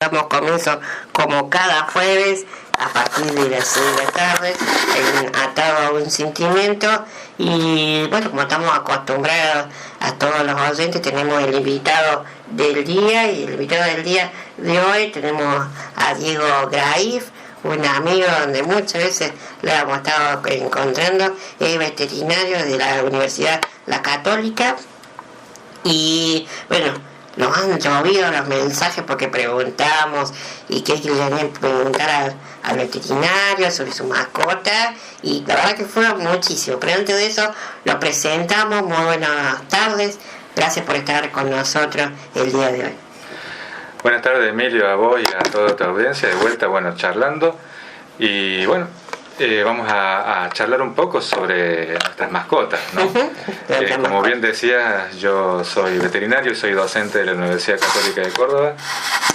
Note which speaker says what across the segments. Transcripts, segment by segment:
Speaker 1: Damos comienzo como cada jueves a partir de las 6 de la tarde, atado a un sentimiento. Y bueno, como estamos acostumbrados a todos los oyentes, tenemos el invitado del día, y el invitado del día de hoy tenemos a Diego Graif, un amigo donde muchas veces lo hemos estado encontrando. Es veterinario de la Universidad La Católica. Y bueno, nos han llovido los mensajes porque preguntamos y que querían preguntar al veterinario sobre su mascota, y la verdad que fueron muchísimos. Pero antes de eso lo presentamos. Muy buenas tardes, gracias por estar con nosotros el día de hoy.
Speaker 2: Buenas tardes, Emilio, a vos y a toda tu audiencia, de vuelta, charlando. Y bueno, vamos a charlar un poco sobre nuestras mascotas, ¿no? Como bien decías, yo soy veterinario y soy docente de la Universidad Católica de Córdoba,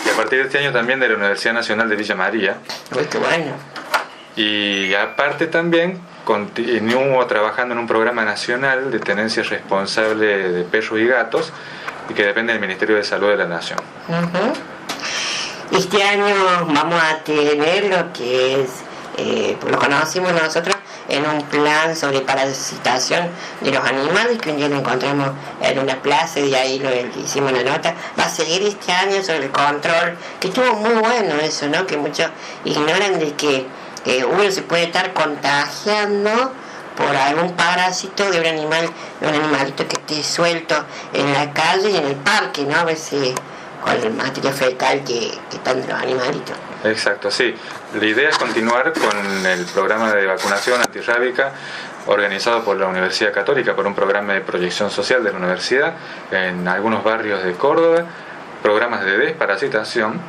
Speaker 2: y a partir de este año también de la Universidad Nacional de Villa María.
Speaker 1: Uy, qué bueno.
Speaker 2: Y aparte también continúo trabajando en un programa nacional de tenencia responsable de perros y gatos, y que depende del Ministerio de Salud de la Nación.
Speaker 1: Este año vamos a tener lo que es, lo conocimos nosotros en un plan sobre parasitación de los animales, que un día lo encontramos en una plaza y ahí lo hicimos la nota. Va a seguir este año sobre el control, que estuvo muy bueno eso, ¿no? Que muchos ignoran de que uno se puede estar contagiando por algún parásito de un animalito que esté suelto en la calle y en el parque, ¿no? A veces con el material fecal que están de los animalitos.
Speaker 2: Exacto, sí. La idea es continuar con el programa de vacunación antirrábica organizado por la Universidad Católica, por un programa de proyección social de la universidad en algunos barrios de Córdoba, programas de desparasitación,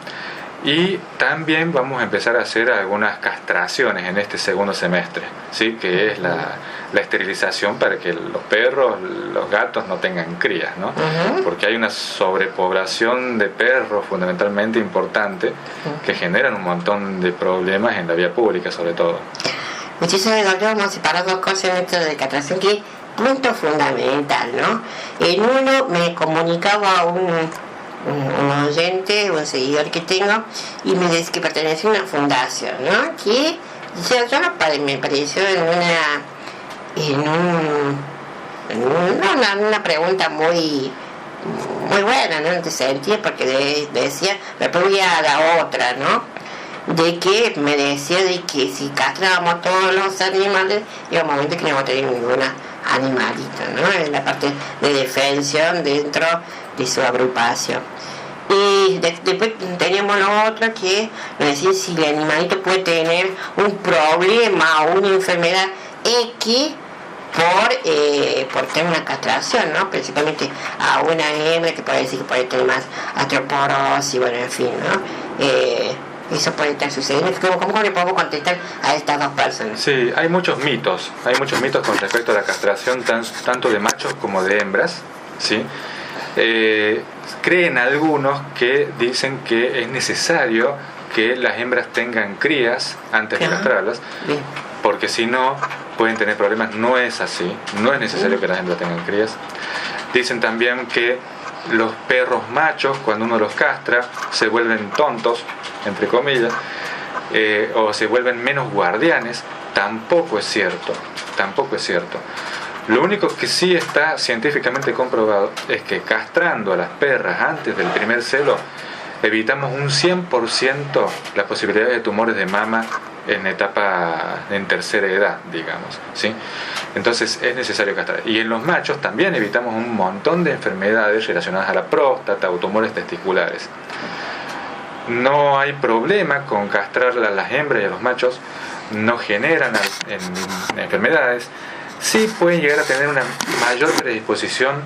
Speaker 2: y también vamos a empezar a hacer algunas castraciones en este segundo semestre, ¿sí? Que es la esterilización para que los perros, los gatos no tengan crías, ¿no? Porque hay una sobrepoblación de perros fundamentalmente importante que generan un montón de problemas en la vía pública, sobre todo.
Speaker 1: Muchísimas gracias. Vamos a separar dos cosas en esto de castración, que es punto fundamental, ¿no? En uno me comunicaba un oyente, un seguidor que tengo, y me dice que pertenece a una fundación, ¿no? Que me pareció una pregunta muy buena, ¿no? En este sentido, porque decía, me ponía a la otra, ¿no? De que me decía de que si castrábamos todos los animales, llega un momento que no vamos a tener ninguna animalito, ¿no? En la parte de defensión dentro de su agrupación. Y después teníamos lo otro, que nos decía si el animalito puede tener un problema o una enfermedad X por tener una castración, ¿no? Principalmente a una hembra que puede decir que puede tener más osteoporosis, bueno, en fin, ¿no? Eso puede estar sucediendo. ¿Cómo le podemos contestar a estas dos personas?
Speaker 2: Sí, hay muchos mitos con respecto a la castración, tanto de machos como de hembras, ¿sí? Creen algunos que dicen que es necesario que las hembras tengan crías antes de castrarlas, porque si no pueden tener problemas. No es así, no es necesario que las hembras tengan crías. Dicen también que los perros machos, cuando uno los castra, se vuelven tontos, entre comillas, o se vuelven menos guardianes. Tampoco es cierto. Lo único que sí está científicamente comprobado es que castrando a las perras antes del primer celo evitamos un 100% las posibilidades de tumores de mama en tercera edad, digamos, ¿sí? Entonces es necesario castrar. Y en los machos también evitamos un montón de enfermedades relacionadas a la próstata o tumores testiculares. No hay problema con castrar a las hembras y a los machos, no generan enfermedades. Sí pueden llegar a tener una mayor predisposición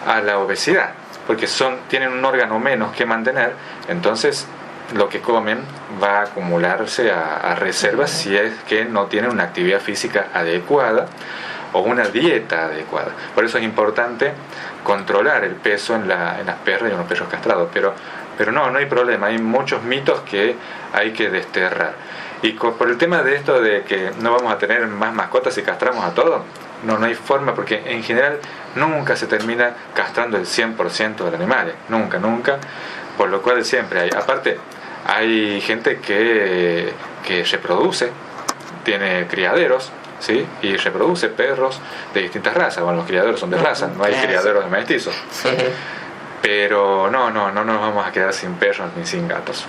Speaker 2: a la obesidad, porque tienen un órgano menos que mantener, entonces lo que comen va a acumularse a reservas si es que no tienen una actividad física adecuada o una dieta adecuada. Por eso es importante controlar el peso en las perras y en los perros castrados, pero no hay problema. Hay muchos mitos que hay que desterrar. Y por el tema de esto de que no vamos a tener más mascotas si castramos a todos, no hay forma, porque en general nunca se termina castrando el 100% de los animales, nunca, por lo cual siempre hay, aparte Hay gente que reproduce, tiene criaderos, ¿sí? Y reproduce perros de distintas razas. Bueno, los criaderos son de raza, no hay criaderos de mestizos.
Speaker 1: Sí.
Speaker 2: Pero no nos vamos a quedar sin perros ni sin gatos.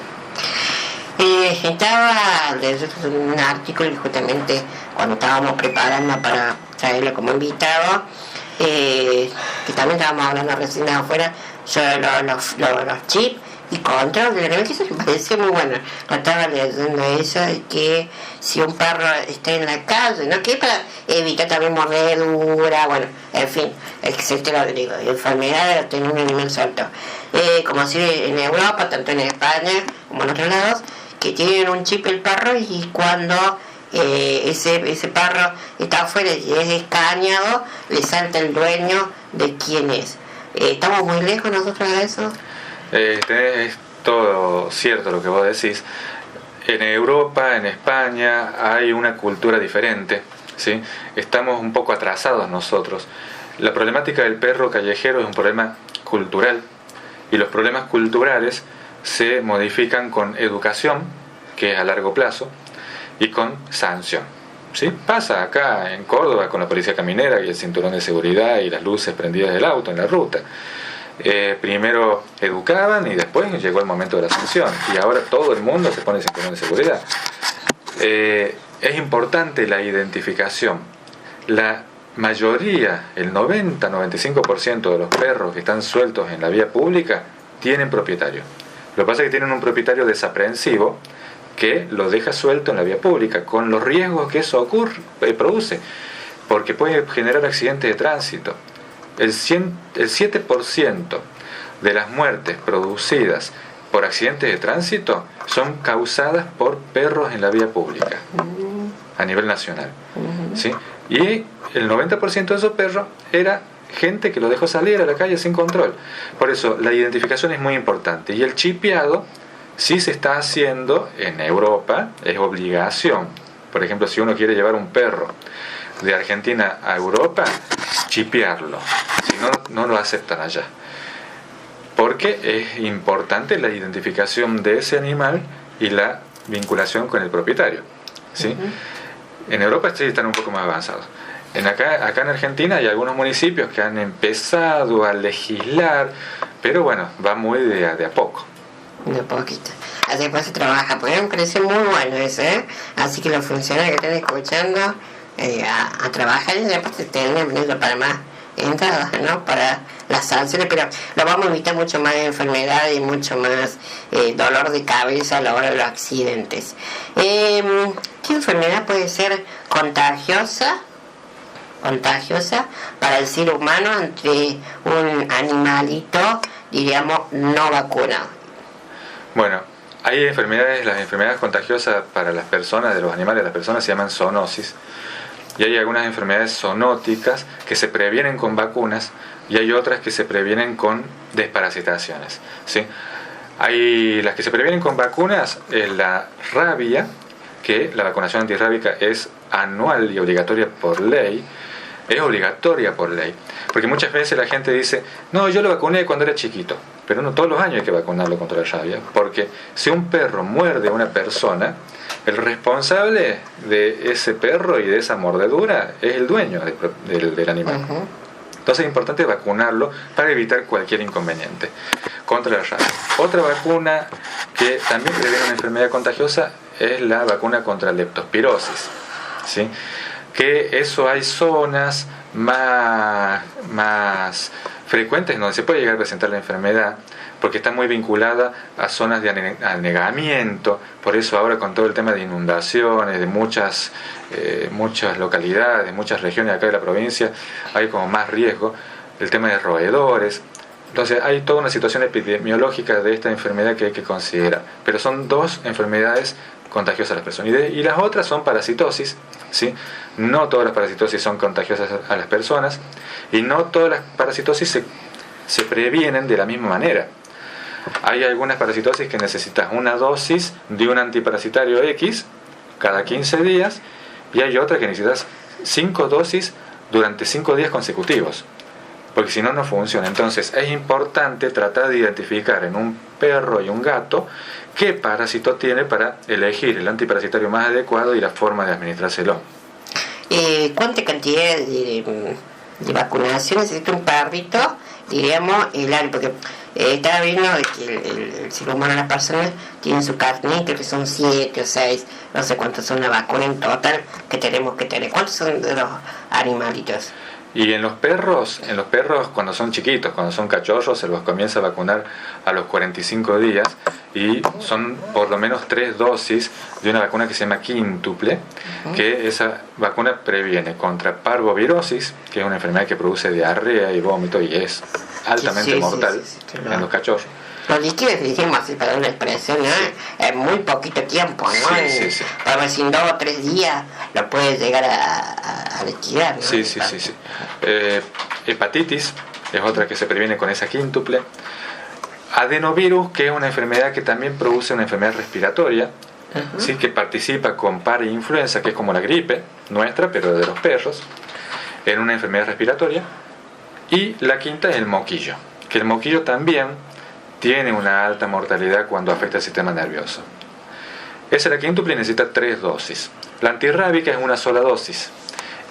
Speaker 1: Estaba leyendo un artículo justamente cuando estábamos preparando para traerlo como invitado, que también estábamos hablando recién afuera sobre los chips y control de la que eso me parecía muy bueno. Lo estaba leyendo eso, de que si un perro está en la calle, ¿no? Que es para evitar también mordedura, bueno, en fin, existe lo digo, enfermedades de tener un animal suelto. Como si en Europa, tanto en España como en otros lados, que tienen un chip el perro, y cuando ese perro está afuera y es escaneado, le salta el dueño de quién es. ¿Estamos muy lejos nosotros de eso?
Speaker 2: Es todo cierto lo que vos decís. En Europa, en España, hay una cultura diferente, ¿sí? Estamos un poco atrasados nosotros. La problemática del perro callejero es un problema cultural, y los problemas culturales se modifican con educación, que es a largo plazo, y con sanción, ¿sí? Pasa acá en Córdoba con la policía caminera y el cinturón de seguridad y las luces prendidas del auto en la ruta. Primero educaban y después llegó el momento de la sanción, y ahora todo el mundo se pone el cinturón de seguridad. Es importante la identificación. La mayoría, el 90-95% de los perros que están sueltos en la vía pública tienen propietario. Lo que pasa es que tienen un propietario desaprensivo que lo deja suelto en la vía pública, con los riesgos que eso produce, porque puede generar accidentes de tránsito. El 7% de las muertes producidas por accidentes de tránsito son causadas por perros en la vía pública a nivel nacional, ¿sí? Y el 90% de esos perros era gente que lo dejó salir a la calle sin control. Por eso la identificación es muy importante, y el chipeado sí se está haciendo en Europa, es obligación. Por ejemplo, si uno quiere llevar un perro de Argentina a Europa, chipearlo, si no, no lo aceptan allá, porque es importante la identificación de ese animal y la vinculación con el propietario, ¿sí? En Europa sí están un poco más avanzados. Acá en Argentina hay algunos municipios que han empezado a legislar, pero bueno, va muy de a poco.
Speaker 1: De poquito. Así después se trabaja, porque me parece muy bueno eso, ¿eh? Así que los funcionarios que están escuchando a trabajar, y después tienen para más entradas, ¿no? Para las sanciones, pero lo vamos a evitar mucho más enfermedad y mucho más dolor de cabeza a la hora de los accidentes. ¿Qué enfermedad puede ser contagiosa para el ser humano entre un animalito, diríamos, no vacunado?
Speaker 2: Bueno, hay enfermedades, las enfermedades contagiosas para las personas, de los animales de las personas, se llaman zoonosis. Y hay algunas enfermedades zoonóticas que se previenen con vacunas, y hay otras que se previenen con desparasitaciones, ¿sí? Hay las que se previenen con vacunas, la rabia, que la vacunación antirrábica es anual y obligatoria por ley. Es obligatoria por ley, porque muchas veces la gente dice, no, yo lo vacuné cuando era chiquito, pero no, todos los años hay que vacunarlo contra la rabia, porque si un perro muerde a una persona, el responsable de ese perro y de esa mordedura es el dueño del animal. Entonces es importante vacunarlo para evitar cualquier inconveniente contra la rabia. Otra vacuna que también previene una enfermedad contagiosa es la vacuna contra leptospirosis, ¿sí? Que eso hay zonas más frecuentes donde se puede llegar a presentar la enfermedad, porque está muy vinculada a zonas de anegamiento. Por eso ahora, con todo el tema de inundaciones de muchas localidades, muchas regiones acá de la provincia, hay como más riesgo, el tema de roedores. Entonces hay toda una situación epidemiológica de esta enfermedad que hay que considerar, pero son dos enfermedades contagiosas a las personas, y las otras son parasitosis, ¿sí? No todas las parasitosis son contagiosas a las personas, y no todas las parasitosis se previenen de la misma manera. Hay algunas parasitosis que necesitas una dosis de un antiparasitario X cada 15 días, y hay otras que necesitas 5 dosis durante 5 días consecutivos, porque si no, no funciona. Entonces es importante tratar de identificar en un perro y un gato qué parásito tiene para elegir el antiparasitario más adecuado y la forma de administrárselo.
Speaker 1: ¿Cuánta cantidad de vacunación necesita un perrito, diríamos, el año? Porque estaba viendo que el ser humano, las personas, tienen su carnita, que son 7 o 6, no sé cuántos son la vacuna en total que tenemos que tener. ¿Cuántos son de los animalitos?
Speaker 2: Y en los perros cuando son chiquitos, cuando son cachorros, se los comienza a vacunar a los 45 días y son por lo menos 3 dosis de una vacuna que se llama quíntuple, que esa vacuna previene contra parvovirosis, que es una enfermedad que produce diarrea y vómito y es altamente mortal en los cachorros.
Speaker 1: Los líquidos, dijimos así para una expresión, ¿no? En muy poquito tiempo, ¿no? Para si en 2 o 3 días lo puedes llegar a liquidar, ¿no?
Speaker 2: Sí. Hepatitis es otra que se previene con esa quíntuple. Adenovirus, que es una enfermedad que también produce una enfermedad respiratoria, ¿sí? Que participa con parainfluenza, que es como la gripe nuestra, pero de los perros, en una enfermedad respiratoria. Y la quinta es el moquillo, que el moquillo también tiene una alta mortalidad cuando afecta el sistema nervioso. Esa es la quíntuple y necesita 3 dosis. La antirrábica es una sola dosis.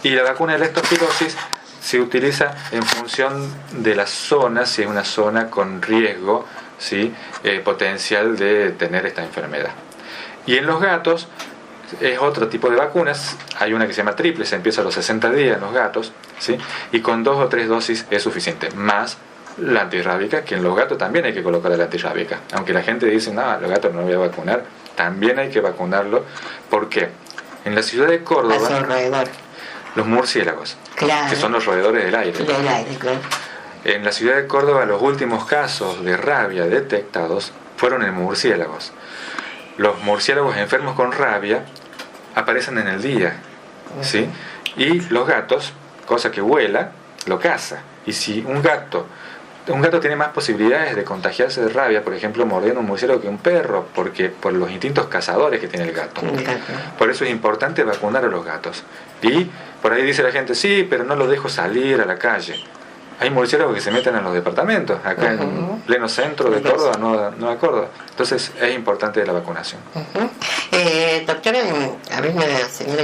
Speaker 2: Y la vacuna de leptospirosis se utiliza en función de la zona, si es una zona con riesgo, ¿sí? Potencial de tener esta enfermedad. Y en los gatos es otro tipo de vacunas. Hay una que se llama triple, se empieza a los 60 días en los gatos, ¿sí? Y con 2 o 3 dosis es suficiente, más la antirrábica, que en los gatos también hay que colocar la antirrábica. Aunque la gente dice, no, los gatos no voy a vacunar, también hay que vacunarlo. ¿Por qué? En la ciudad de Córdoba, los murciélagos, que son los roedores del aire. En la ciudad de Córdoba, los últimos casos de rabia detectados fueron en murciélagos. Los murciélagos enfermos con rabia aparecen en el día, ¿sí? Y los gatos, cosa que vuela, lo caza. Y si un gato tiene más posibilidades de contagiarse de rabia, por ejemplo, mordiendo un murciélago, que un perro, porque por los instintos cazadores que tiene el gato. Por eso es importante vacunar a los gatos. Y por ahí dice la gente, sí, pero no lo dejo salir a la calle. Hay murciélagos que se meten en los departamentos, acá en pleno centro de Córdoba, no de Córdoba. Entonces es importante la vacunación.
Speaker 1: Doctora, a mí una señora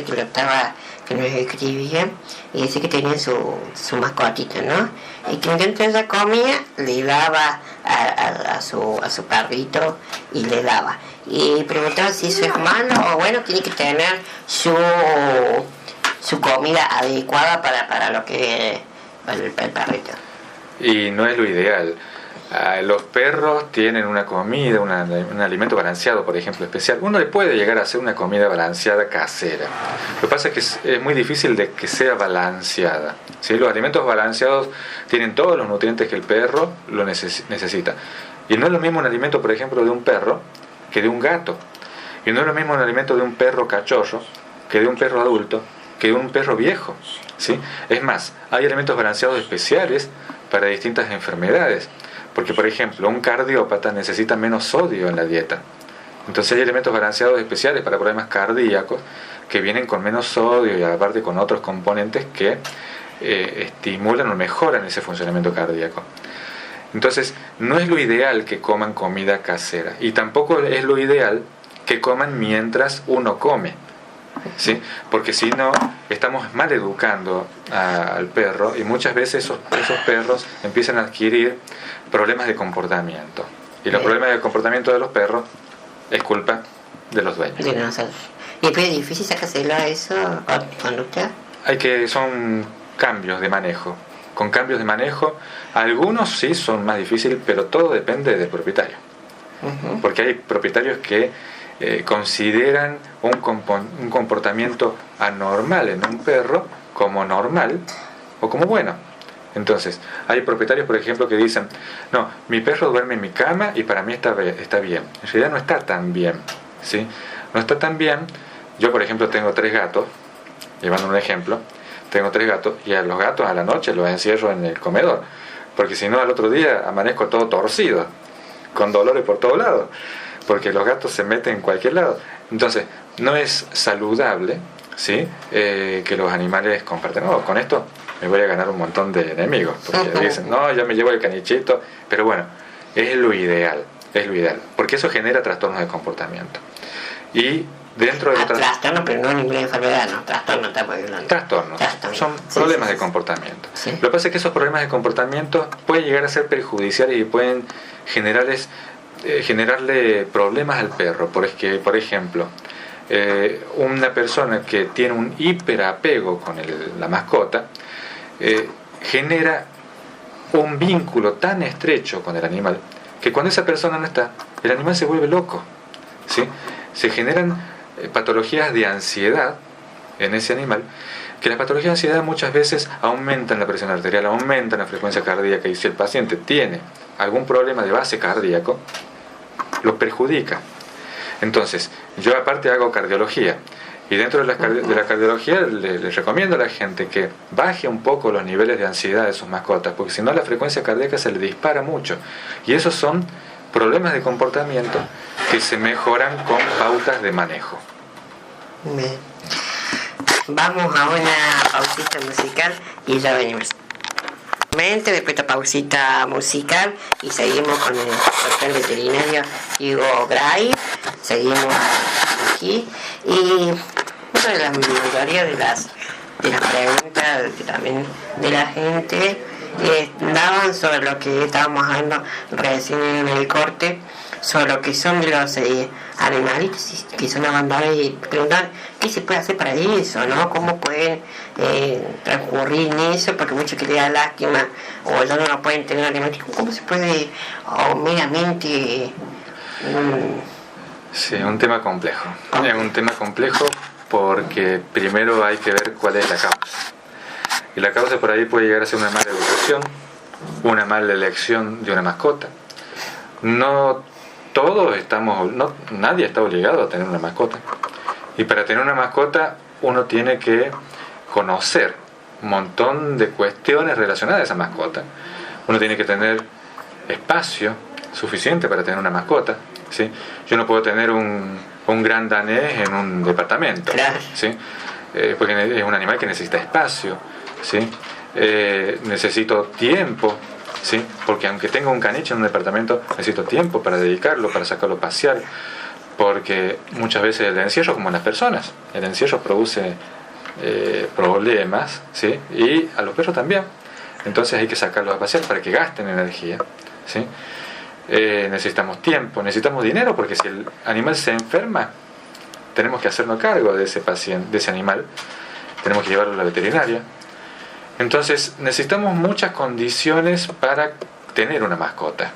Speaker 1: que nos escribía y decía que tenía su mascotita, ¿no? Y que dentro de esa comida le daba a su perrito y le daba. Y preguntaba si eso es malo o bueno, tiene que tener su comida adecuada para lo que el perrito.
Speaker 2: Y no es lo ideal. Los perros tienen una comida, un alimento balanceado, por ejemplo, especial. Uno le puede llegar a hacer una comida balanceada casera. Lo que pasa es que es muy difícil de que sea balanceada, ¿sí? Los alimentos balanceados tienen todos los nutrientes que el perro lo necesita. Y no es lo mismo un alimento, por ejemplo, de un perro que de un gato. Y no es lo mismo un alimento de un perro cachorro que de un perro adulto, que de un perro viejo, ¿sí? Es más, hay alimentos balanceados especiales para distintas enfermedades. Porque, por ejemplo, un cardiópata necesita menos sodio en la dieta. Entonces hay alimentos balanceados especiales para problemas cardíacos que vienen con menos sodio y aparte con otros componentes que estimulan o mejoran ese funcionamiento cardíaco. Entonces, no es lo ideal que coman comida casera. Y tampoco es lo ideal que coman mientras uno come, ¿sí? Porque si no, estamos mal educando al perro y muchas veces esos perros empiezan a adquirir problemas de comportamiento. Y los problemas de comportamiento de los perros es culpa de los dueños.
Speaker 1: ¿Y es difícil sacárselo a eso conducta?
Speaker 2: Son cambios de manejo. Con cambios de manejo, algunos sí son más difíciles, pero todo depende del propietario. Porque hay propietarios que consideran un comportamiento anormal en un perro como normal o como bueno. Entonces, hay propietarios, por ejemplo, que dicen, no, mi perro duerme en mi cama y para mí está bien. En realidad no está tan bien, ¿sí? No está tan bien. Yo, por ejemplo, tengo 3 gatos, llevando un ejemplo, tengo 3 gatos y a los gatos a la noche los encierro en el comedor, porque si no al otro día amanezco todo torcido, con dolores por todos lados, porque los gatos se meten en cualquier lado. Entonces, no es saludable, ¿sí? Que los animales comparten. Con esto me voy a ganar un montón de enemigos, porque dicen, no, yo me llevo el canichito, pero bueno, es lo ideal. es lo ideal, porque eso genera trastornos de comportamiento. Y dentro de
Speaker 1: trastorno, pero no ninguna enfermedad, no, trastorno estamos hablando.
Speaker 2: Trastornos, son problemas de comportamiento. Lo que pasa es que esos problemas de comportamiento pueden llegar a ser perjudiciales y pueden generarle problemas al perro, porque, por ejemplo, una persona que tiene un hiperapego con la mascota genera un vínculo tan estrecho con el animal que cuando esa persona no está, el animal se vuelve loco, ¿sí? Se generan patologías de ansiedad en ese animal, que las patologías de ansiedad muchas veces aumentan la presión arterial, aumentan la frecuencia cardíaca, y si el paciente tiene algún problema de base cardíaco, lo perjudica. Entonces, yo aparte hago cardiología, y dentro de la cardiología les recomiendo a la gente que baje un poco los niveles de ansiedad de sus mascotas, porque si no la frecuencia cardíaca se le dispara mucho, y esos son problemas de comportamiento que se mejoran con pautas de manejo.
Speaker 1: Bien. Vamos a una pausita musical y ya venimos. Después de esta pausita musical y seguimos con el doctor veterinario Hugo Gray. Seguimos aquí y bueno, la mayoría de las preguntas también de la gente daban sobre lo que estábamos hablando recién en el corte, sobre lo que son de los animales que son abandonados, y preguntar qué se puede hacer para eso, ¿no? Cómo pueden transcurrir en eso, porque muchos que le da lástima o ya no lo pueden tener animales, ¿cómo se puede meramente?
Speaker 2: Sí, es un tema complejo. Es un tema complejo porque primero hay que ver cuál es la causa. Y la causa por ahí puede llegar a ser una mala educación, una mala elección de una mascota. Nadie está obligado a tener una mascota. Y para tener una mascota uno tiene que conocer un montón de cuestiones relacionadas a esa mascota. Uno tiene que tener espacio suficiente para tener una mascota, ¿sí? Yo no puedo tener un gran danés en un departamento, ¿sí? Porque es un animal que necesita espacio, ¿sí? Necesito tiempo, ¿sí? Porque aunque tenga un caniche en un departamento, necesito tiempo para dedicarlo, para sacarlo a pasear, porque muchas veces el encierro, como en las personas, el encierro produce problemas, ¿sí? Y a los perros también. Entonces hay que sacarlos a pasear para que gasten energía, ¿sí? Necesitamos tiempo, necesitamos dinero, porque si el animal se enferma, tenemos que hacernos cargo de ese paciente, de ese animal, tenemos que llevarlo a la veterinaria. Entonces necesitamos muchas condiciones para tener una mascota,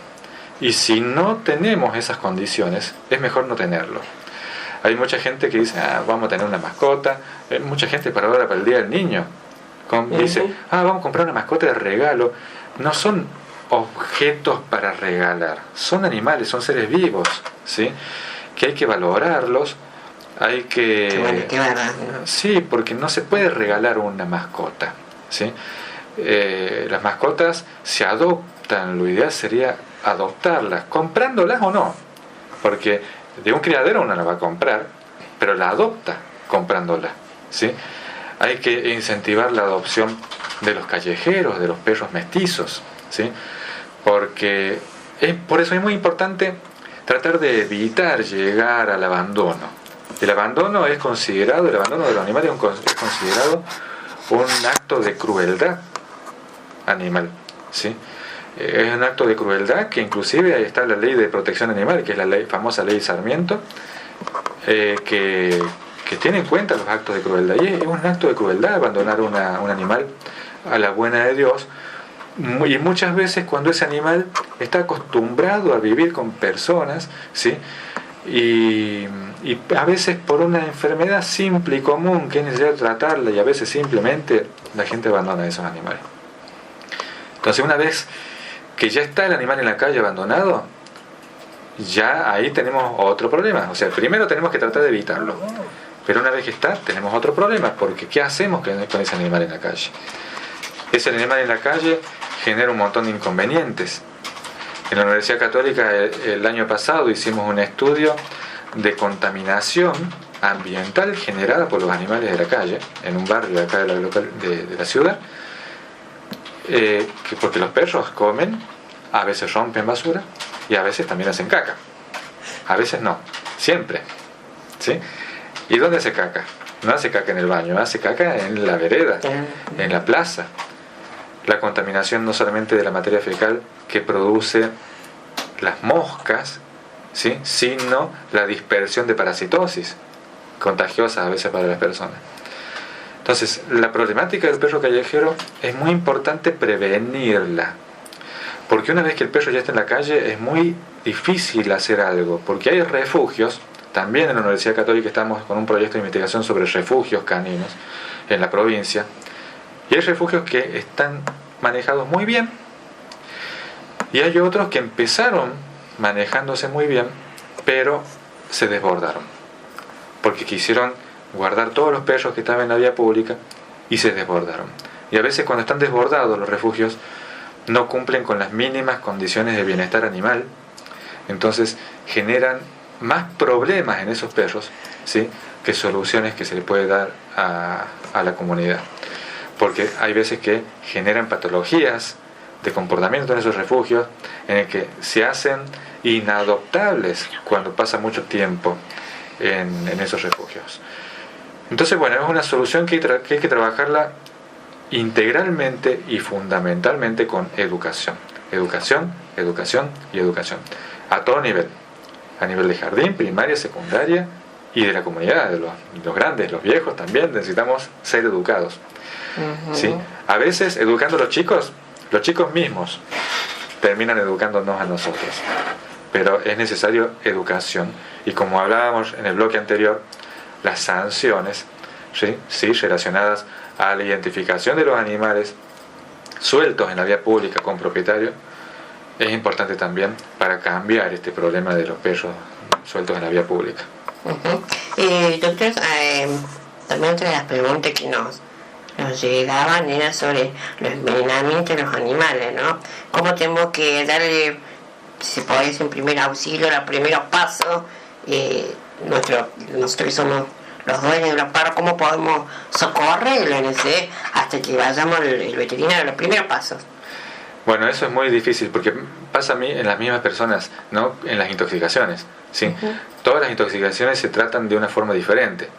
Speaker 2: y si no tenemos esas condiciones es mejor no tenerlo. Hay mucha gente que dice, vamos a tener una mascota. Mucha gente para ahora, para el Día del Niño, dice, vamos a comprar una mascota de regalo. No son objetos para regalar, son animales, son seres vivos, ¿sí? Que hay que valorarlos, hay que... Sí, porque no se puede regalar una mascota, ¿sí? Las mascotas se adoptan, lo ideal sería adoptarlas, comprándolas o no, porque de un criadero uno la va a comprar, pero la adopta comprándola, ¿sí? Hay que incentivar la adopción de los callejeros, de los perros mestizos, ¿sí? Porque por eso es muy importante tratar de evitar llegar al abandono. El abandono de los animales es considerado un acto de crueldad animal, ¿sí? Es un acto de crueldad que inclusive ahí está la ley de protección animal, que es la famosa ley Sarmiento, que tiene en cuenta los actos de crueldad. Y es un acto de crueldad abandonar un animal a la buena de Dios, y muchas veces cuando ese animal está acostumbrado a vivir con personas, ¿sí? Y a veces por una enfermedad simple y común que es necesario tratarla, y a veces simplemente la gente abandona a esos animales. Entonces, una vez que ya está el animal en la calle abandonado, ya ahí tenemos otro problema. O sea, primero tenemos que tratar de evitarlo, pero una vez que está, tenemos otro problema, porque ¿qué hacemos con ese animal en la calle? Ese animal en la calle genera un montón de inconvenientes. En la Universidad Católica el año pasado hicimos un estudio de contaminación ambiental generada por los animales de la calle, en un barrio de acá de la ciudad, porque los perros comen, a veces rompen basura, y a veces también hacen caca. A veces no, siempre. ¿Sí? ¿Y dónde hace caca? No hace caca en el baño, hace caca en la vereda, en la plaza. La contaminación no solamente de la materia fecal que produce las moscas, ¿sí?, sino la dispersión de parasitosis, contagiosa a veces para las personas. Entonces, la problemática del perro callejero es muy importante prevenirla, porque una vez que el perro ya está en la calle es muy difícil hacer algo, porque hay refugios. También en la Universidad Católica estamos con un proyecto de investigación sobre refugios caninos en la provincia, y hay refugios que están manejados muy bien, y hay otros que empezaron manejándose muy bien, pero se desbordaron, porque quisieron guardar todos los perros que estaban en la vía pública y se desbordaron. Y a veces cuando están desbordados los refugios no cumplen con las mínimas condiciones de bienestar animal, entonces generan más problemas en esos perros, ¿sí?, que soluciones que se le puede dar a la comunidad, porque hay veces que generan patologías de comportamiento en esos refugios en el que se hacen inadoptables cuando pasa mucho tiempo en esos refugios. Entonces, bueno, es una solución que hay que trabajarla integralmente y fundamentalmente con educación. Educación, educación y educación. A todo nivel. A nivel de jardín, primaria, secundaria y de la comunidad, de los grandes, los viejos también necesitamos ser educados. ¿Sí? A veces, educando a los chicos mismos terminan educándonos a nosotros. Pero es necesario educación. Y como hablábamos en el bloque anterior, las sanciones, ¿sí?, relacionadas a la identificación de los animales sueltos en la vía pública con propietario, es importante también para cambiar este problema de los perros sueltos en la vía pública.
Speaker 1: Doctor, también otra de las preguntas que nos llegaban era sobre los envenenamientos de los animales, ¿no? ¿Cómo tenemos que darle, si puede decir, un primer auxilio, los primeros pasos? Nosotros que somos los dueños de los perros, ¿cómo podemos socorrerlo en ese, hasta que vayamos el veterinario, los primeros pasos?
Speaker 2: Bueno, eso es muy difícil porque pasa a mí en las mismas personas, ¿no?, en las intoxicaciones, ¿sí? Todas las intoxicaciones se tratan de una forma diferente.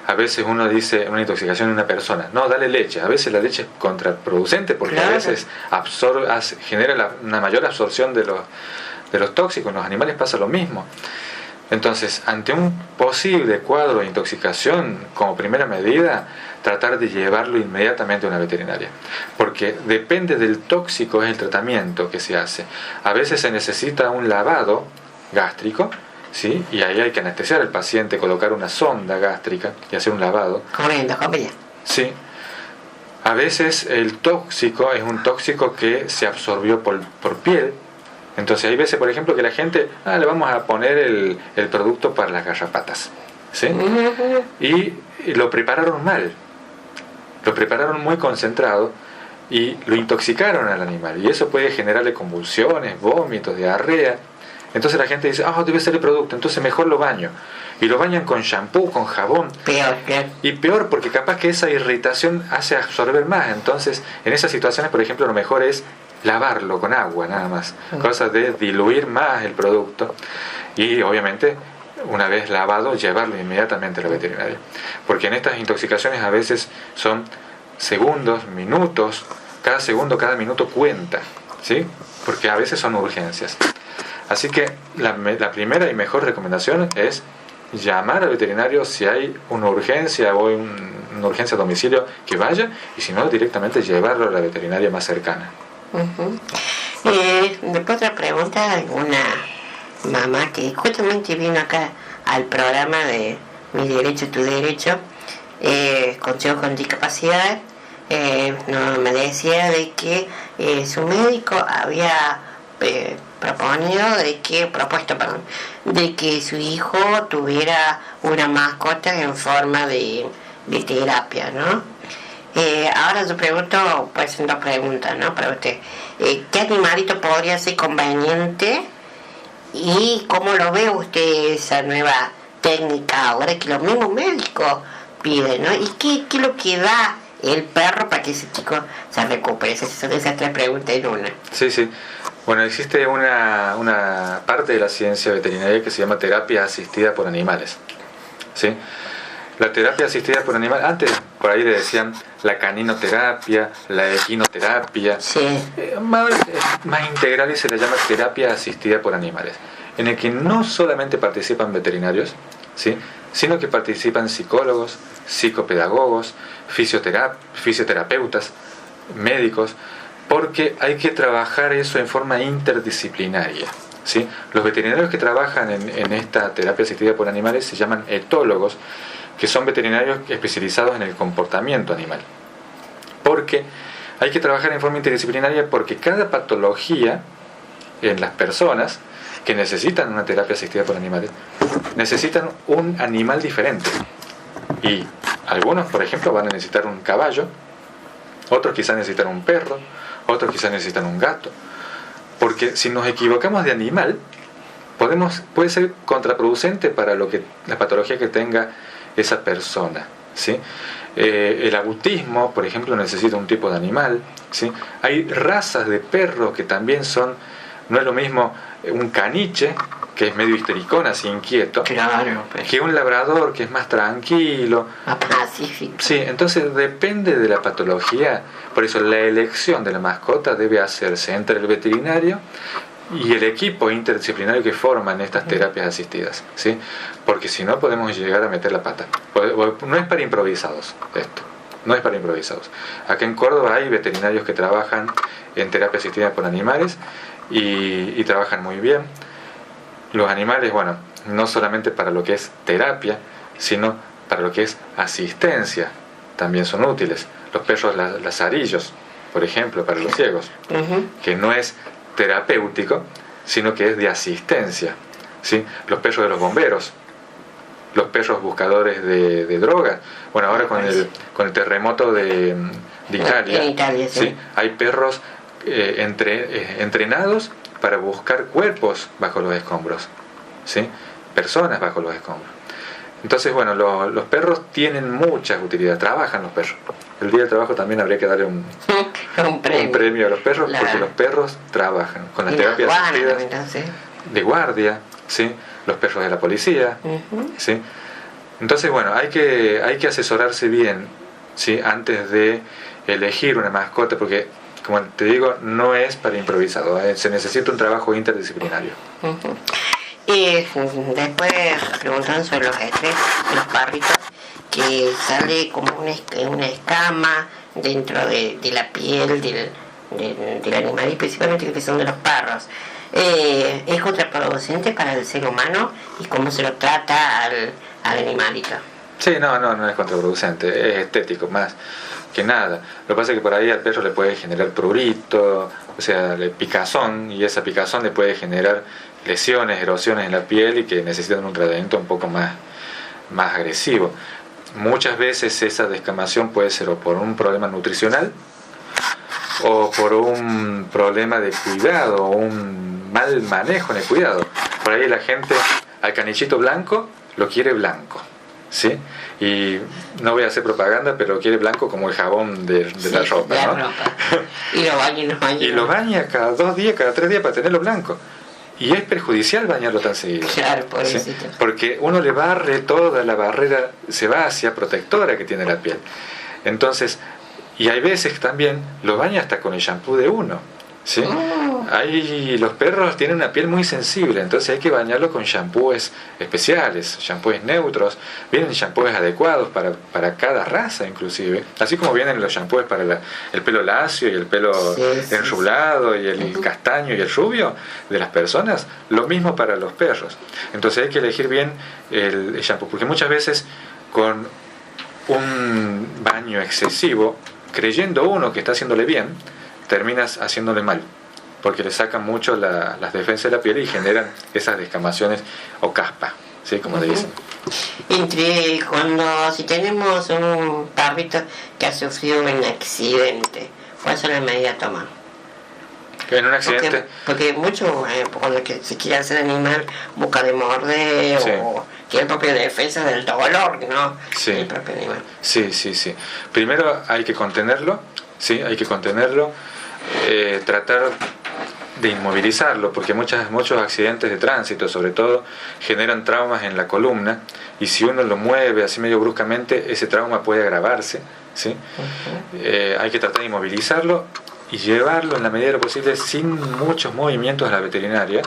Speaker 2: A veces uno dice una intoxicación en una persona, no, dale leche. A veces la leche es contraproducente porque a veces genera una mayor absorción de los tóxicos. En los animales pasa lo mismo. Entonces, ante un posible cuadro de intoxicación, como primera medida, tratar de llevarlo inmediatamente a una veterinaria, porque depende del tóxico es el tratamiento que se hace. A veces se necesita un lavado gástrico, ¿sí?, y ahí hay que anestesiar al paciente, colocar una sonda gástrica y hacer un lavado. Sí. A veces el tóxico es un tóxico que se absorbió por piel. Entonces hay veces, por ejemplo, que la gente, le vamos a poner el producto para las garrapatas, ¿sí? Y lo prepararon mal, lo prepararon muy concentrado y lo intoxicaron al animal, y eso puede generarle convulsiones, vómitos, diarrea. Entonces la gente dice, debe ser el producto, entonces mejor lo baño. Y lo bañan con shampoo, con jabón.
Speaker 1: Peor.
Speaker 2: Y peor, porque capaz que esa irritación hace absorber más. Entonces, en esas situaciones, por ejemplo, lo mejor es lavarlo con agua, nada más. Cosa de diluir más el producto. Y obviamente, una vez lavado, llevarlo inmediatamente a la veterinaria. Porque en estas intoxicaciones a veces son segundos, minutos. Cada segundo, cada minuto cuenta, ¿sí? Porque a veces son urgencias. Así que la primera y mejor recomendación es llamar al veterinario si hay una urgencia o una urgencia a domicilio, que vaya, y si no, directamente llevarlo a la veterinaria más cercana.
Speaker 1: Después otra pregunta, alguna mamá que justamente vino acá al programa de Mi Derecho, Tu Derecho, Consejo con Discapacidad, me decía de que su médico había propuesto de que su hijo tuviera una mascota en forma de terapia, ¿no? Ahora yo pregunto, pues son dos preguntas, ¿no? Para usted, ¿qué animalito podría ser conveniente y cómo lo ve usted esa nueva técnica ahora que los mismos médicos piden, ¿no? ¿Y qué es lo que da el perro para que ese chico se recupere? Esas son esas tres preguntas en una.
Speaker 2: Sí. Bueno, existe una parte de la ciencia veterinaria que se llama terapia asistida por animales, ¿sí? La terapia asistida por animales, antes por ahí le decían la caninoterapia, la equinoterapia,
Speaker 1: Sí.
Speaker 2: más integral, y se le llama terapia asistida por animales, en el que no solamente participan veterinarios, ¿sí?, sino que participan psicólogos, psicopedagogos, fisioterapeutas, médicos, porque hay que trabajar eso en forma interdisciplinaria, ¿sí? Los veterinarios que trabajan en esta terapia asistida por animales se llaman etólogos, que son veterinarios especializados en el comportamiento animal. Porque hay que trabajar en forma interdisciplinaria, porque cada patología en las personas que necesitan una terapia asistida por animales necesitan un animal diferente. Y algunos, por ejemplo, van a necesitar un caballo, otros quizás necesitan un perro, otros quizás necesitan un gato. Porque si nos equivocamos de animal, puede ser contraproducente para la patología que tenga esa persona, ¿sí? El autismo, por ejemplo, necesita un tipo de animal, ¿sí? Hay razas de perros que también no es lo mismo un caniche, que es medio histericón, así inquieto,
Speaker 1: Claro, pues.
Speaker 2: que un labrador, que es más tranquilo.
Speaker 1: Más pacífico.
Speaker 2: Sí, entonces depende de la patología. Por eso la elección de la mascota debe hacerse entre el veterinario y el equipo interdisciplinario que forman estas terapias asistidas, ¿sí? Porque si no podemos llegar a meter la pata. No es para improvisados esto, no es para improvisados. Acá en Córdoba hay veterinarios que trabajan en terapia asistida por animales y trabajan muy bien. Los animales, bueno, no solamente para lo que es terapia, sino para lo que es asistencia, también son útiles. Los perros lazarillos, por ejemplo, para los ciegos, que no es terapéutico, sino que es de asistencia, ¿sí? Los perros de los bomberos, los perros buscadores de drogas. Bueno, ahora con el terremoto de Italia,
Speaker 1: en Italia, sí.
Speaker 2: ¿sí? Hay perros entrenados para buscar cuerpos bajo los escombros, ¿sí? Personas bajo los escombros. Entonces, bueno, los perros tienen muchas utilidades, trabajan los perros. El día del trabajo también habría que darle un premio a los perros, porque los perros trabajan con las terapias asistidas de guardia, ¿sí? Los perros de la policía, ¿sí? Entonces, bueno, hay que asesorarse bien, ¿sí?, antes de elegir una mascota, porque, como te digo, no es para improvisado, se necesita un trabajo interdisciplinario.
Speaker 1: Y después preguntan sobre los estrés de los perritos, que sale como una escama dentro de la piel del animal, y principalmente que son de los perros. Es contraproducente para el ser humano, y cómo se lo trata al animalito.
Speaker 2: Sí, no es contraproducente, es estético más que nada. Lo que pasa es que por ahí al perro le puede generar prurito, o sea, picazón, y esa picazón le puede generar lesiones, erosiones en la piel, y que necesitan un tratamiento un poco más agresivo. Muchas veces esa descamación puede ser o por un problema nutricional, o por un problema de cuidado, o un mal manejo en el cuidado. Por ahí la gente al canichito blanco lo quiere blanco, ¿sí? Y no voy a hacer propaganda, pero lo quiere blanco como el jabón de la ropa, ¿no? Y lo baña cada 2 días, cada 3 días para tenerlo blanco. Y es perjudicial bañarlo tan seguido.
Speaker 1: Claro,
Speaker 2: ¿sí? Porque uno le barre toda la barrera sebácea protectora que tiene la piel. Entonces, y hay veces también lo baña hasta con el shampoo de uno, ¿sí? Los perros tienen una piel muy sensible, entonces hay que bañarlo con shampoos especiales, shampoos neutros. Vienen shampoos adecuados para cada raza, inclusive, así como vienen los shampoos para el pelo lacio y el pelo enrulado y el castaño y el rubio de las personas. Lo mismo para los perros. Entonces hay que elegir bien el shampoo, porque muchas veces con un baño excesivo, creyendo uno que está haciéndole bien, terminas haciéndole mal, porque le sacan mucho las defensas de la piel y generan esas descamaciones o caspa, ¿sí?, como le dicen.
Speaker 1: Si tenemos un perrito que ha sufrido un accidente, ¿cuál es la medida a tomar?
Speaker 2: En un accidente.
Speaker 1: Porque mucho, cuando se quiere hacer animal, busca de morder, sí, o tiene propia defensa del dolor, ¿no?
Speaker 2: Sí.
Speaker 1: El propio animal.
Speaker 2: Sí. Primero hay que contenerlo, ¿sí? Hay que contenerlo, tratar de inmovilizarlo, porque muchos accidentes de tránsito, sobre todo, generan traumas en la columna, y si uno lo mueve así medio bruscamente, ese trauma puede agravarse, ¿sí? Hay que tratar de inmovilizarlo y llevarlo en la medida de lo posible sin muchos movimientos a la veterinaria.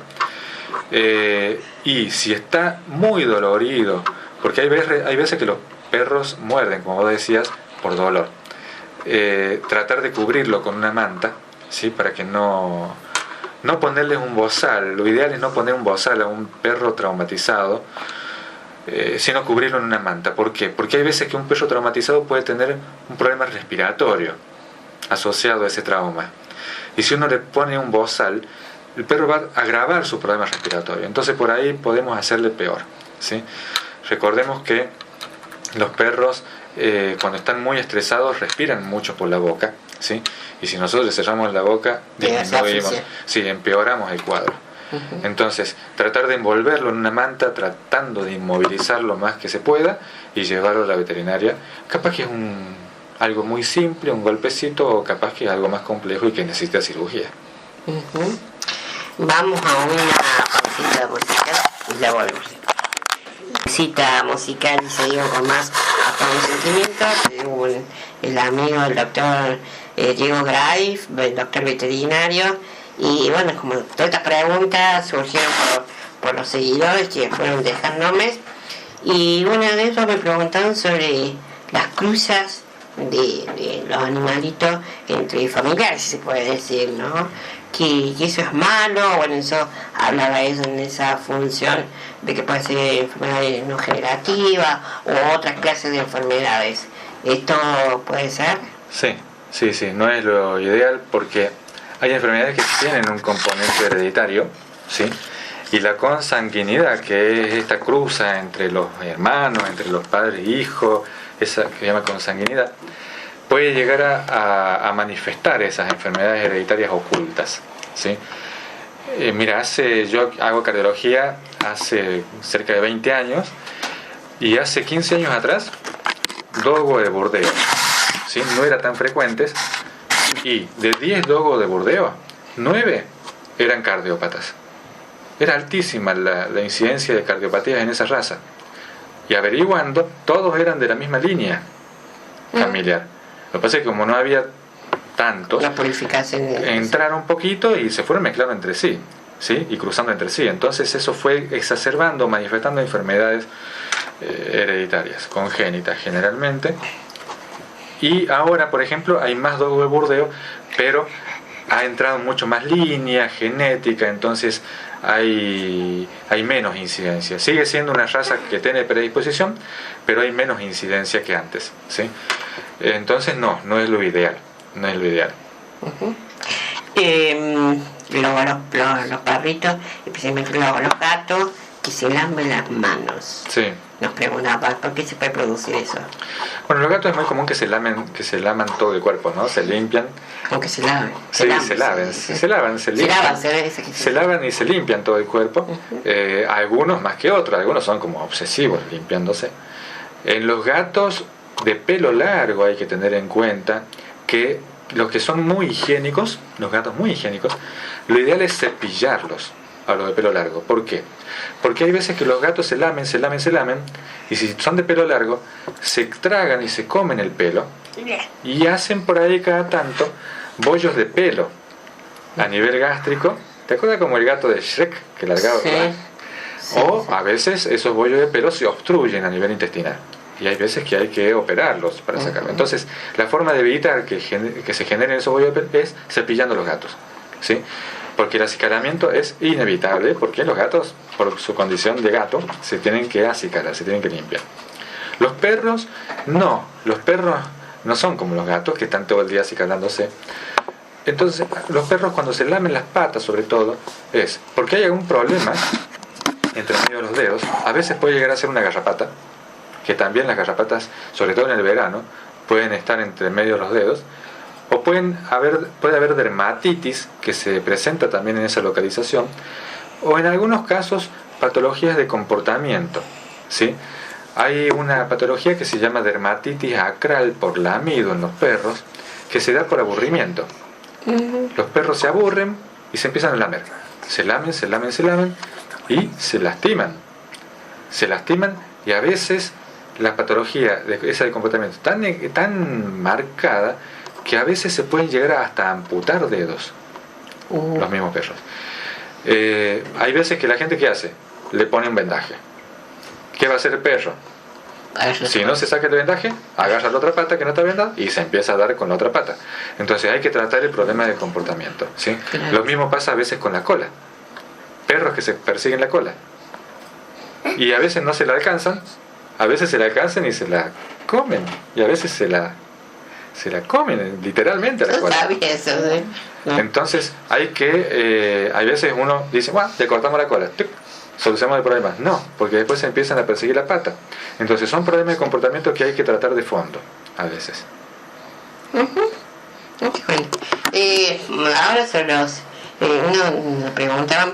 Speaker 2: Y si está muy dolorido, porque hay veces que los perros muerden, como vos decías, por dolor, tratar de cubrirlo con una manta, ¿sí? Para que no ponerles un bozal. Lo ideal es no poner un bozal a un perro traumatizado, sino cubrirlo en una manta. ¿Por qué? Porque hay veces que un perro traumatizado puede tener un problema respiratorio asociado a ese trauma, y si uno le pone un bozal, el perro va a agravar su problema respiratorio, entonces por ahí podemos hacerle peor, ¿sí? Recordemos que los perros cuando están muy estresados respiran mucho por la boca, ¿sí? Y si nosotros le cerramos la boca, disminuimos, sí, empeoramos el cuadro. Entonces, tratar de envolverlo en una manta, tratando de inmovilizarlo lo más que se pueda y llevarlo a la veterinaria. Capaz que es algo muy simple, un golpecito, o capaz que es algo más complejo y que necesita cirugía.
Speaker 1: Vamos a una pausita musical y ya volvemos. Cita musical y seguimos con más Hasta un Sentimiento. El amigo, el doctor Diego Graif, el doctor veterinario. Y bueno, como todas estas preguntas surgieron por los seguidores que fueron dejándome. Y una de ellos me preguntaron sobre las cruzas de los animalitos entre familiares, si se puede decir, ¿no? Que eso es malo. Bueno, eso hablaba eso en esa función de que puede ser enfermedades no generativas o otras clases de enfermedades. ¿Esto puede ser?
Speaker 2: Sí, no es lo ideal, porque hay enfermedades que tienen un componente hereditario, ¿sí? Y la consanguinidad, que es esta cruza entre los hermanos, entre los padres e hijos, esa que se llama consanguinidad, puede llegar a manifestar esas enfermedades hereditarias ocultas, ¿sí? Mira, yo hago cardiología hace cerca de 20 años, y hace 15 años atrás, dogo de Bordeaux, ¿sí? No eran tan frecuentes, y de 10 dogos de Bordeaux, 9 eran cardiópatas. Era altísima la incidencia de cardiopatías en esa raza. Y averiguando, todos eran de la misma línea familiar. Lo que pasa es que como no había tantos,
Speaker 1: la purificación
Speaker 2: entraron un poquito y se fueron mezclando entre sí, ¿sí? Y cruzando entre sí. Entonces eso fue exacerbando, manifestando enfermedades hereditarias, congénitas generalmente. Y ahora, por ejemplo, hay más dogo de Bordeaux, pero ha entrado mucho más línea genética, entonces hay menos incidencia. Sigue siendo una raza que tiene predisposición, pero hay menos incidencia que antes, ¿sí? Entonces no es lo ideal, no es lo ideal.
Speaker 1: Los perritos, especialmente los gatos, que se lamen las manos.
Speaker 2: Sí.
Speaker 1: Nos preguntaba, ¿por qué se puede producir eso?
Speaker 2: Bueno, los gatos es muy común que se laman todo el cuerpo, ¿no? Se limpian.
Speaker 1: Aunque se laven.
Speaker 2: Se lavan y se limpian todo el cuerpo. Algunos más que otros, algunos son como obsesivos limpiándose. En los gatos de pelo largo hay que tener en cuenta que los que son muy higiénicos, los gatos muy higiénicos, lo ideal es cepillarlos a los de pelo largo. ¿Por qué? Porque hay veces que los gatos se lamen, y si son de pelo largo, se tragan y se comen el pelo, y hacen por ahí cada tanto bollos de pelo a nivel gástrico. ¿Te acuerdas como el gato de Shrek que largaba?
Speaker 1: Sí.
Speaker 2: O a veces esos bollos de pelo se obstruyen a nivel intestinal, y hay veces que hay que operarlos para sacarlo. Entonces, la forma de evitar que se generen esos bollos de pelo es cepillando los gatos, ¿sí? Porque el acicalamiento es inevitable, porque los gatos, por su condición de gato, se tienen que acicalar, se tienen que limpiar. Los perros no son como los gatos, que están todo el día acicalándose. Entonces, los perros cuando se lamen las patas, sobre todo, es porque hay algún problema entre medio de los dedos. A veces puede llegar a ser una garrapata, que también las garrapatas, sobre todo en el verano, pueden estar entre medio de los dedos. O puede haber dermatitis, que se presenta también en esa localización, o en algunos casos patologías de comportamiento, ¿sí? Hay una patología que se llama dermatitis acral por lamido en los perros, que se da por aburrimiento. Los perros se aburren y se empiezan a lamer. Se lamen y se lastiman. Se lastiman y a veces la patología de ese comportamiento tan marcada que a veces se pueden llegar hasta amputar dedos. Los mismos perros. Hay veces que la gente, ¿qué hace? Le pone un vendaje. ¿Qué va a hacer el perro? Si no se saca el vendaje, agarra la otra pata que no está vendada y se empieza a dar con la otra pata. Entonces hay que tratar el problema de comportamiento, ¿sí? Claro. Lo mismo pasa a veces con la cola. Perros que se persiguen la cola y a veces no se la alcanzan, a veces se la alcanzan y se la comen, y a veces se la comen literalmente a la cola.
Speaker 1: Eso, ¿sí?
Speaker 2: Entonces hay veces uno dice, bueno, le cortamos la cola, solucionamos el problema. No, porque después se empiezan a perseguir la pata. Entonces son problemas de comportamiento que hay que tratar de fondo a veces.
Speaker 1: Ahora son nos preguntaban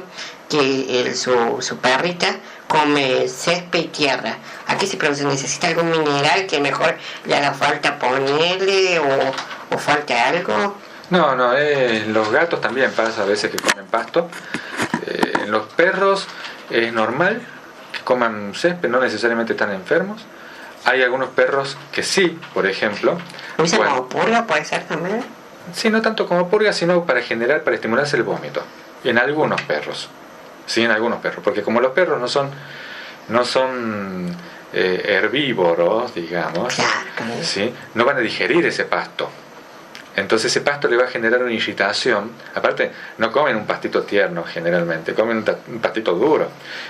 Speaker 1: que su perrita come césped y tierra. Aquí se necesita algún mineral que mejor le haga falta ponerle o falta algo.
Speaker 2: No, los gatos también pasa a veces que comen pasto. En los perros es normal que coman césped, no necesariamente están enfermos. Hay algunos perros que sí, por ejemplo.
Speaker 1: ¿Usan como purga, puede ser también?
Speaker 2: Sí, no tanto como purga, sino para estimularse el vómito. En algunos perros. Sí, en algunos perros. Porque como los perros no son herbívoros, digamos,
Speaker 1: claro.
Speaker 2: ¿sí? No van a digerir ese pasto. Entonces ese pasto le va a generar una irritación. Aparte, no comen un pastito tierno generalmente, comen un pastito duro.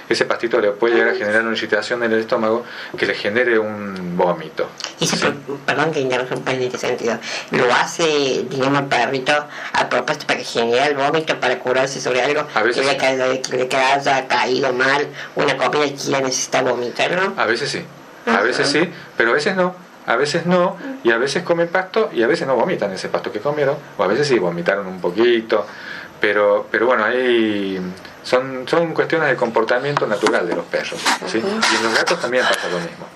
Speaker 2: Ese pastito le puede llegar a generar una irritación en el estómago que le genere un vómito.
Speaker 1: Y ¿sí? Perdón que interrumpa en este sentido. ¿Lo hace, digamos, el perrito a propósito para que genere el vómito, para curarse sobre algo
Speaker 2: a veces,
Speaker 1: que le haya caído mal una comida y que ya necesita vomitarlo?
Speaker 2: A veces sí, pero a veces no. A veces no, y a veces comen pasto y a veces no vomitan ese pasto que comieron, o a veces sí vomitaron un poquito, pero bueno, ahí son cuestiones de comportamiento natural de los perros, ¿sí? Y en los gatos también pasa lo mismo,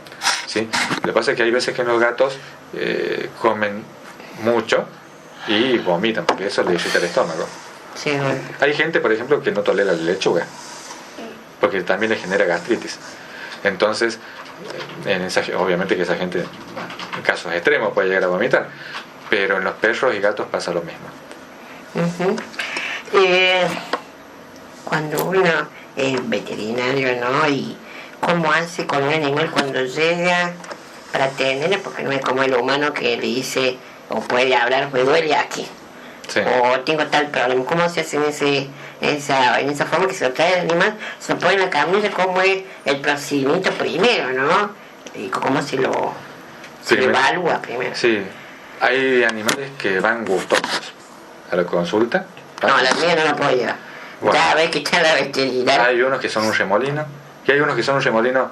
Speaker 2: ¿sí? Lo que pasa es que hay veces que los gatos comen mucho y vomitan, porque eso le irrita el estómago.
Speaker 1: Sí.
Speaker 2: Hay gente, por ejemplo, que no tolera la lechuga, porque también le genera gastritis. Entonces, obviamente que esa gente en casos extremos puede llegar a vomitar, pero en los perros y gatos pasa lo mismo.
Speaker 1: Cuando uno es veterinario, ¿no? Y cómo hace con un animal cuando llega para atenderle, porque no es como el humano que le dice o puede hablar, me duele aquí, sí, o tengo tal problema. ¿Cómo se hace en esa forma que se lo trae el animal? Se lo pone en la camilla, ¿cómo es el procedimiento primero, no? Y cómo se lo evalúa primero.
Speaker 2: Sí, hay animales que van gustosos a la consulta.
Speaker 1: No, la mía no la puedo llevar. Bueno, cada vez que está la veterinaria.
Speaker 2: Hay unos que son un remolino, y hay unos que son un remolino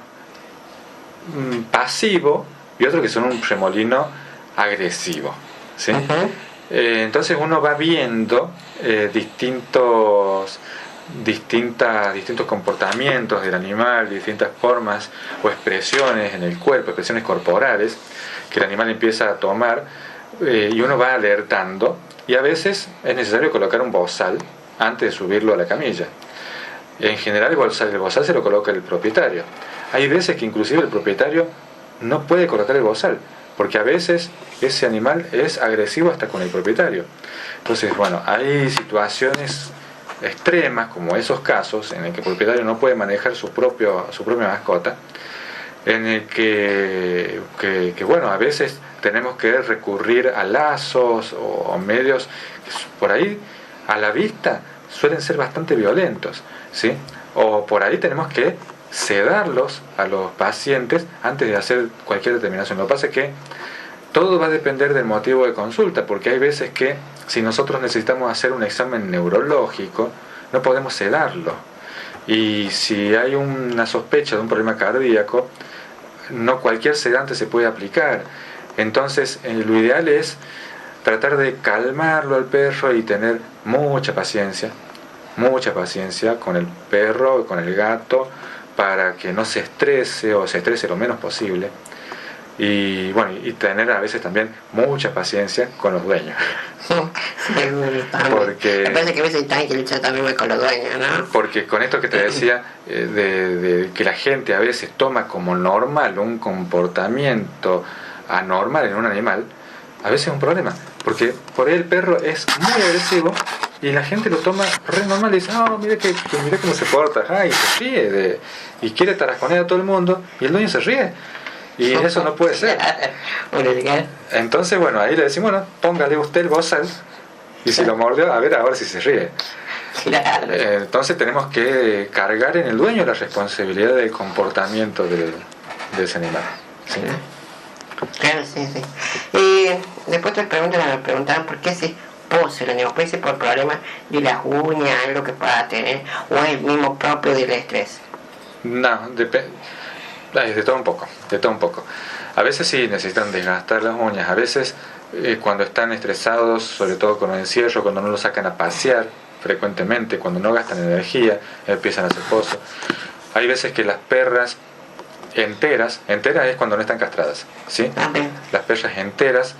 Speaker 2: pasivo, y otros que son un remolino agresivo, ¿sí? Entonces uno va viendo distintos comportamientos del animal, distintas formas o expresiones en el cuerpo, expresiones corporales que el animal empieza a tomar, y uno va alertando, y a veces es necesario colocar un bozal antes de subirlo a la camilla. En general el bozal se lo coloca el propietario. Hay veces que inclusive el propietario no puede colocar el bozal, porque a veces ese animal es agresivo hasta con el propietario. Entonces, bueno, hay situaciones extremas como esos casos en el que el propietario no puede manejar su propia mascota, en el que bueno, a veces tenemos que recurrir a lazos o medios que por ahí a la vista suelen ser bastante violentos, ¿sí? O por ahí tenemos que sedarlos a los pacientes antes de hacer cualquier determinación. Lo que pasa es que todo va a depender del motivo de consulta, porque hay veces que si nosotros necesitamos hacer un examen neurológico, no podemos sedarlo. Y si hay una sospecha de un problema cardíaco, no cualquier sedante se puede aplicar. Entonces, lo ideal es tratar de calmarlo al perro y tener mucha paciencia con el perro y con el gato, para que no se estrese o se estrese lo menos posible. Y bueno, y tener a veces también mucha paciencia con los dueños. Porque
Speaker 1: me parece que a veces hay que luchar también con los dueños, ¿no?
Speaker 2: Porque con esto que te decía, de que la gente a veces toma como normal un comportamiento anormal en un animal, a veces es un problema. Porque por ahí el perro es muy agresivo y la gente lo toma re normal y dice, oh, mira cómo se porta, y se ríe y quiere tarasconear a todo el mundo, y el dueño se ríe. Y eso no puede ser. Entonces, bueno, ahí le decimos, bueno, póngale usted el bozal, y si lo mordió, a ver ahora si se ríe. Entonces tenemos que cargar en el dueño la responsabilidad del comportamiento de ese animal. ¿Sí?
Speaker 1: Claro, sí. Y después te preguntaban por qué hace pose el animal. Puede ser por problemas de las uñas, algo que pueda tener, o es el mismo propio del estrés.
Speaker 2: No, de todo un poco. A veces sí necesitan desgastar las uñas, a veces cuando están estresados, sobre todo con el encierro, cuando no los sacan a pasear frecuentemente, cuando no gastan energía, empiezan a hacer pozo. Hay veces que las perras enteras es cuando no están castradas, ¿sí? Las perras enteras,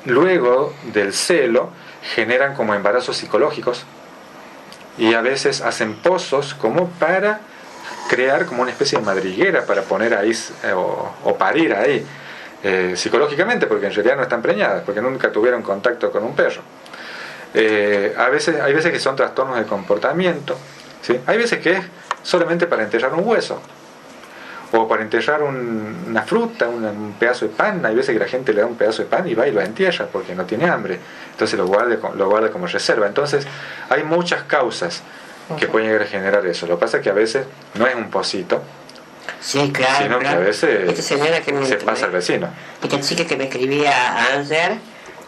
Speaker 2: luego del celo, generan como embarazos psicológicos y a veces hacen pozos como para crear como una especie de madriguera para poner ahí o parir ahí psicológicamente, porque en realidad no están preñadas, porque nunca tuvieron contacto con un perro. Hay veces que son trastornos de comportamiento, ¿sí? Hay veces que es solamente para enterrar un hueso o para enterrar una fruta, un pedazo de pan. Hay veces que la gente le da un pedazo de pan y va y lo entierra porque no tiene hambre, entonces lo guarda como reserva. Entonces hay muchas causas que pueden llegar a generar eso. Lo que pasa es que a veces no es un pocito,
Speaker 1: sí, claro,
Speaker 2: sino que a veces
Speaker 1: esta señora que
Speaker 2: se pasa al vecino.
Speaker 1: Esta chica que me escribía ayer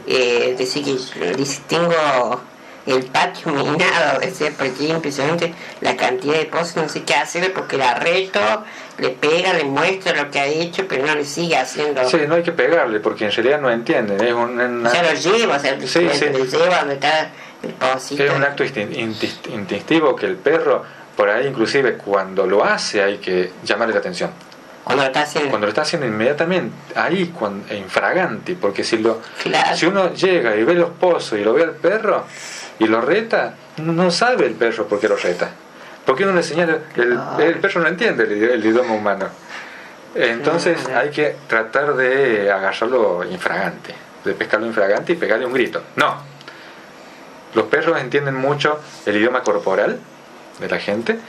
Speaker 1: decía que tengo el patio minado, decía, porque es impresionante la cantidad de pozos, no sé qué hacer porque la reto, le pega, le muestra lo que ha hecho, pero no le sigue haciendo.
Speaker 2: Sí, no hay que pegarle porque en realidad no entienden. Es
Speaker 1: ya lo lleva, o sea, le lleva donde está el pocito.
Speaker 2: Es un acto instintivo que el perro, por ahí inclusive cuando lo hace hay que llamarle la atención. Cuando lo está haciendo inmediatamente, ahí infraganti, porque si uno llega y ve los pozos y lo ve al perro y lo reta, no sabe el perro por qué lo reta. Porque uno le señala, el perro no entiende el idioma humano. Entonces hay que tratar de agarrarlo infragante, de pescarlo infragante y pegarle un grito. No. Los perros entienden mucho el idioma corporal de la gente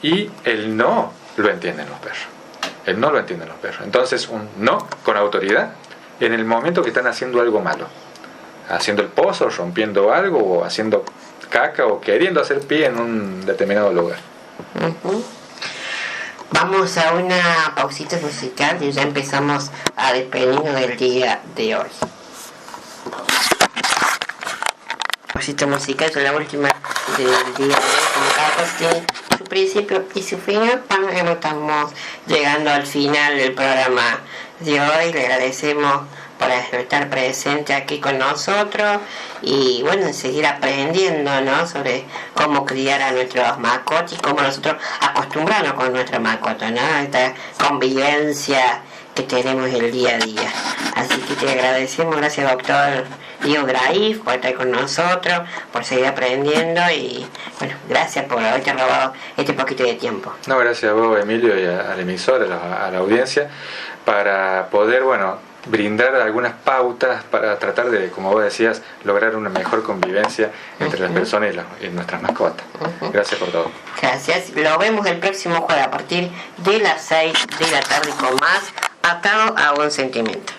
Speaker 2: y el no lo entienden los perros. El no lo entienden los perros. Entonces un no con autoridad en el momento que están haciendo algo malo. Haciendo el pozo, rompiendo algo o haciendo caca o queriendo hacer pie en un determinado lugar.
Speaker 1: Vamos a una pausita musical y ya empezamos a despedirnos del día de hoy. Pausita musical es la última del día de hoy, como cada cosa tiene su principio y su final. Estamos llegando al final del programa de hoy. Le agradecemos por estar presente aquí con nosotros y bueno, seguir aprendiendo, ¿no?, sobre cómo criar a nuestros mascotas y cómo nosotros acostumbrarnos con nuestra mascota, ¿no?, esta convivencia que tenemos el día a día. Así que te agradecemos, gracias doctor Diego Graif por estar con nosotros, por seguir aprendiendo y bueno, gracias por haberte robado este poquito de tiempo.
Speaker 2: No, gracias a vos, Emilio, y al emisor, a la audiencia, para poder, brindar algunas pautas para tratar de, como vos decías, lograr una mejor convivencia entre las personas y nuestras mascotas. Gracias por todo.
Speaker 1: Gracias. Lo vemos el próximo jueves a partir de las 6 de la tarde con más Atado a un Sentimiento.